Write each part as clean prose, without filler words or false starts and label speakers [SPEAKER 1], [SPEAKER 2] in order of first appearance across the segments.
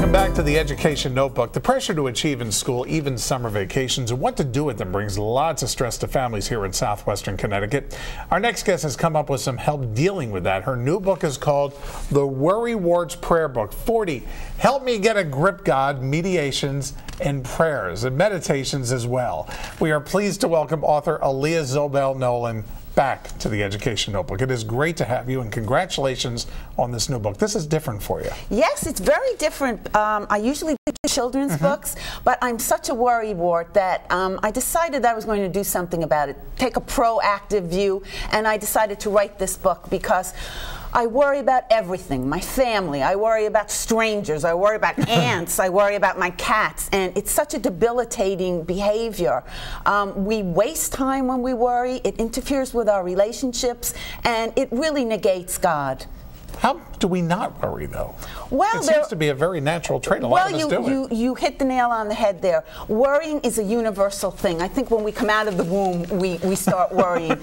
[SPEAKER 1] Welcome back to the Education Notebook. The pressure to achieve in school, even summer vacations, and what to do with them brings lots of stress to families here in southwestern Connecticut. Our next guest has come up with some help dealing with that. Her new book is called The Worrywart Prayer Book, 40 Help Me Get a Grip, God, Mediations and Prayers, and Meditations as well. We are pleased to welcome author Allia Zobel Nolan back to the Education Notebook. It is great to have you, and congratulations on this new book. This is different for you.
[SPEAKER 2] Yes, it's very different. I usually do children's books, but I'm such a worrywart that I decided that I was going to do something about it, take a proactive view, and I decided to write this book because I worry about everything. My family, I worry about strangers, I worry about ants, I worry about my cats, and it's such a debilitating behavior. We waste time when we worry, it interferes with our relationships, and it really negates God.
[SPEAKER 1] How do we not worry, though?
[SPEAKER 2] Well,
[SPEAKER 1] it seems to be a very natural trait. A lot of us do it.
[SPEAKER 2] You hit the nail on the head there. Worrying is a universal thing. I think when we come out of the womb, we start worrying.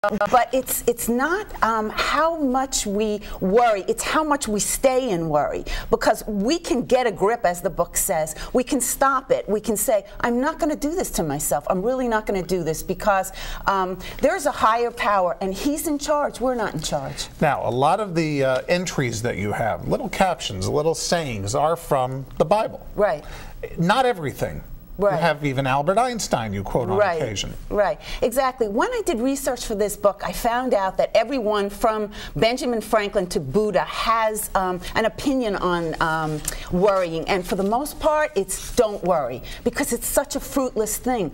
[SPEAKER 2] But it's not how much we worry, it's how much we stay in worry. Because we can get a grip, as the book says. We can stop it. We can say, I'm not going to do this to myself. I'm really not going to do this because there's a higher power, and He's in charge. We're not in charge.
[SPEAKER 1] Now, a lot of the entries that you have, little captions, little sayings, are from the Bible.
[SPEAKER 2] Right.
[SPEAKER 1] Not everything.
[SPEAKER 2] Right.
[SPEAKER 1] You have even Albert Einstein you quote on occasion.
[SPEAKER 2] Right, exactly. When I did research for this book, I found out that everyone from Benjamin Franklin to Buddha has an opinion on worrying, and for the most part, it's don't worry, because it's such a fruitless thing.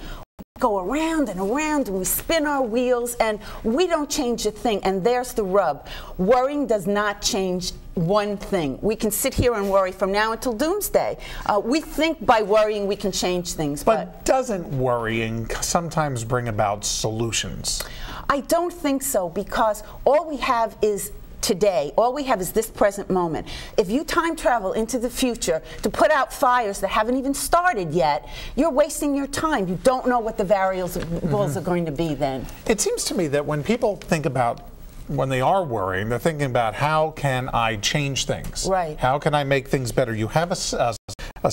[SPEAKER 2] Go around and around and we spin our wheels and we don't change a thing, and there's the rub. Worrying does not change one thing. We can sit here and worry from now until doomsday. We think by worrying we can change things.
[SPEAKER 1] But doesn't worrying sometimes bring about solutions?
[SPEAKER 2] I don't think so, because all we have is today. All we have is this present moment. If you time travel into the future to put out fires that haven't even started yet, you're wasting your time. You don't know what the variables are going to be then. It
[SPEAKER 1] seems to me that when people think about, when they are worrying, they're thinking about how can I change things?
[SPEAKER 2] Right.
[SPEAKER 1] How can I make things better? You have a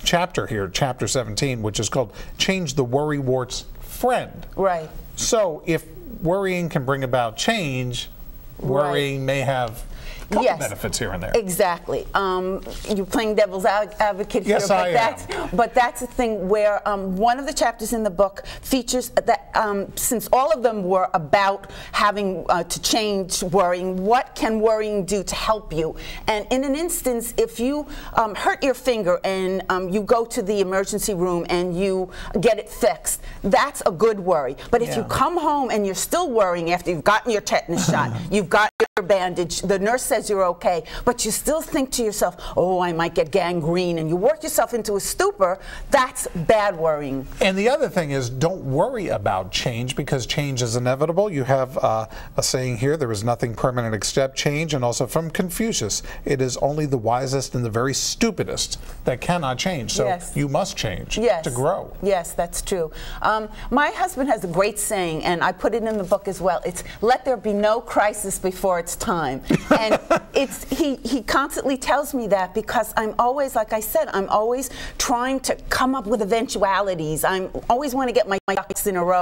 [SPEAKER 1] chapter here, chapter 17, which is called Change the Worrywart's Friend.
[SPEAKER 2] Right.
[SPEAKER 1] So if worrying can bring about change, worrying may have a couple benefits here and there.
[SPEAKER 2] Exactly. You're playing devil's advocate here.
[SPEAKER 1] Yes, I am.
[SPEAKER 2] But that's the thing where one of the chapters in the book features that since all of them were about having to change worrying, what can worrying do to help you? And in an instance, if you hurt your finger and you go to the emergency room and you get it fixed, that's a good worry. But if you come home and you're still worrying after you've gotten your tetanus shot, you've got your bandage, the nurse says you're okay, but you still think to yourself, oh, I might get gangrene, and you work yourself into a stupor, that's bad worrying.
[SPEAKER 1] And the other thing is, don't worry about change, because change is inevitable. You have a saying here, there is nothing permanent except change, and also from Confucius, it is only the wisest and the very stupidest that cannot change. So you must change to grow.
[SPEAKER 2] Yes, that's true. My husband has a great saying, and I put it in the book as well. It's, let there be no crisis before it's time. And he constantly tells me that, because I'm always, like I said, I'm always trying to come up with eventualities. I always want to get my ducks in a row.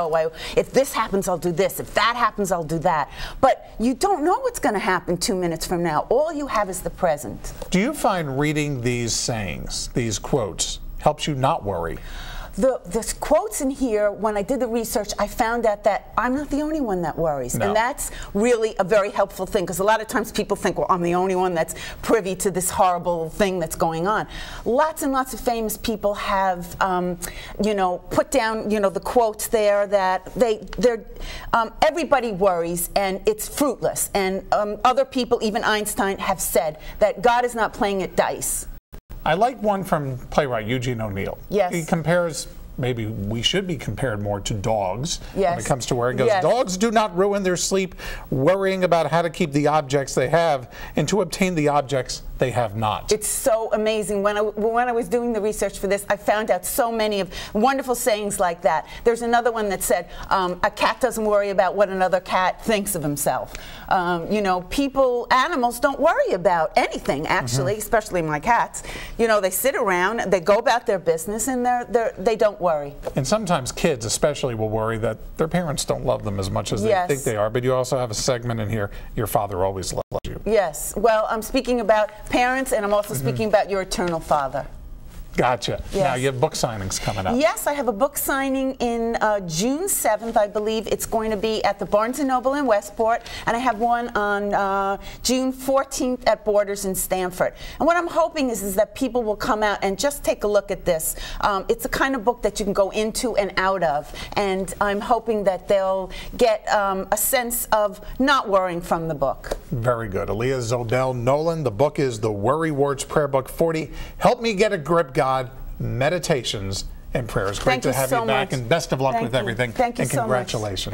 [SPEAKER 2] If this happens, I'll do this. If that happens, I'll do that. But you don't know what's going to happen 2 minutes from now. All you have is the present.
[SPEAKER 1] Do you find reading these sayings, these quotes, helps you not worry?
[SPEAKER 2] The quotes in here, when I did the research, I found out that I'm not the only one that worries. No. And that's really a very helpful thing, because a lot of times people think, well, I'm the only one that's privy to this horrible thing that's going on. Lots and lots of famous people have, you know, put down, you know, the quotes there that everybody worries and it's fruitless. And other people, even Einstein, have said that God is not playing at dice.
[SPEAKER 1] I like one from playwright Eugene O'Neill.
[SPEAKER 2] Yes.
[SPEAKER 1] He compares maybe we should be compared more to dogs
[SPEAKER 2] yes.
[SPEAKER 1] when it comes to worrying. Because
[SPEAKER 2] yes.
[SPEAKER 1] dogs do not ruin their sleep worrying about how to keep the objects they have and to obtain the objects they have not.
[SPEAKER 2] It's so amazing. When I was doing the research for this, I found out so many of wonderful sayings like that. There's another one that said, a cat doesn't worry about what another cat thinks of himself. You know, animals don't worry about anything, actually, especially my cats. You know, they sit around, they go about their business, and they don't worry.
[SPEAKER 1] And sometimes kids especially will worry that their parents don't love them as much as they think they are. But you also have a segment in here, your father always loved you. Yes.
[SPEAKER 2] Well, I'm speaking about parents, and I'm also speaking about your eternal Father.
[SPEAKER 1] Gotcha.
[SPEAKER 2] Yes.
[SPEAKER 1] Now you have book signings coming up.
[SPEAKER 2] Yes, I have a book signing in June 7th, I believe. It's going to be at the Barnes & Noble in Westport, and I have one on June 14th at Borders in Stamford. And what I'm hoping is that people will come out and just take a look at this. It's a kind of book that you can go into and out of, and I'm hoping that they'll get a sense of not worrying from the book.
[SPEAKER 1] Very good. Allia Zobel Nolan, the book is The Worrywart Prayer Book 40. Help me get a grip, God. Meditations and prayers. Great to have you back, and best of luck with everything.
[SPEAKER 2] Thank you so much.
[SPEAKER 1] And congratulations.